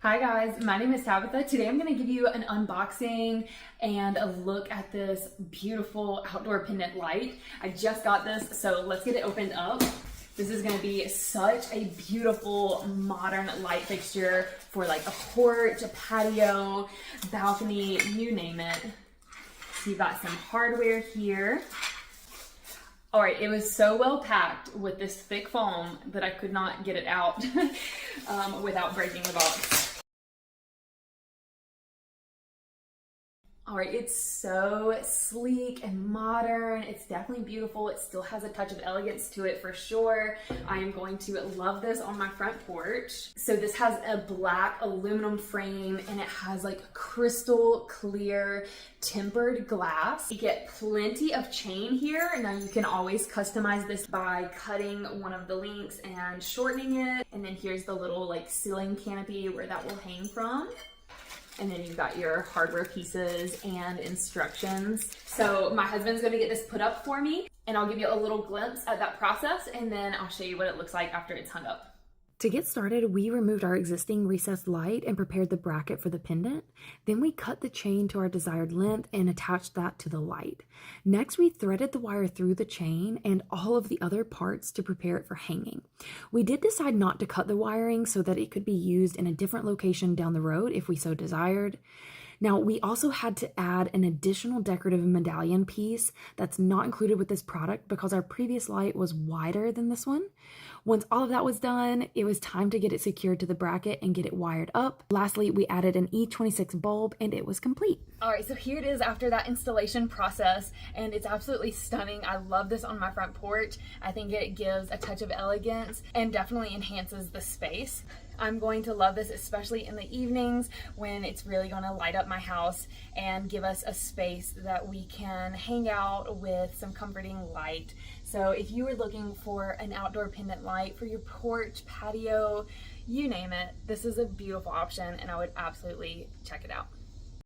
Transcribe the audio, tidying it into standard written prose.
Hi guys, my name is Tabitha. Today I'm going to give you an unboxing and a look at this beautiful outdoor pendant light. I just got this, so let's get it opened up. This is going to be such a beautiful modern light fixture for like a porch, a patio, balcony, you name it. So you've got some hardware here. All right, it was so well packed with this thick foam that I could not get it out without breaking the box. All right, it's so sleek and modern. It's definitely beautiful. It still has a touch of elegance to it for sure. I am going to love this on my front porch. So this has a black aluminum frame and it has like crystal clear tempered glass. You get plenty of chain here. Now you can always customize this by cutting one of the links and shortening it. And then here's the little like ceiling canopy where that will hang from. And then you've got your hardware pieces and instructions. So my husband's gonna get this put up for me and I'll give you a little glimpse at that process and then I'll show you what it looks like after it's hung up. To get started, we removed our existing recessed light and prepared the bracket for the pendant. Then we cut the chain to our desired length and attached that to the light. Next, we threaded the wire through the chain and all of the other parts to prepare it for hanging. We did decide not to cut the wiring so that it could be used in a different location down the road if we so desired. Now, we also had to add an additional decorative medallion piece that's not included with this product because our previous light was wider than this one. Once all of that was done, it was time to get it secured to the bracket and get it wired up. Lastly, we added an E26 bulb and it was complete. All right, so here it is after that installation process and it's absolutely stunning. I love this on my front porch. I think it gives a touch of elegance and definitely enhances the space. I'm going to love this, especially in the evenings when it's really going to light up my house and give us a space that we can hang out with some comforting light. So if you were looking for an outdoor pendant light for your porch, patio, you name it, this is a beautiful option and I would absolutely check it out.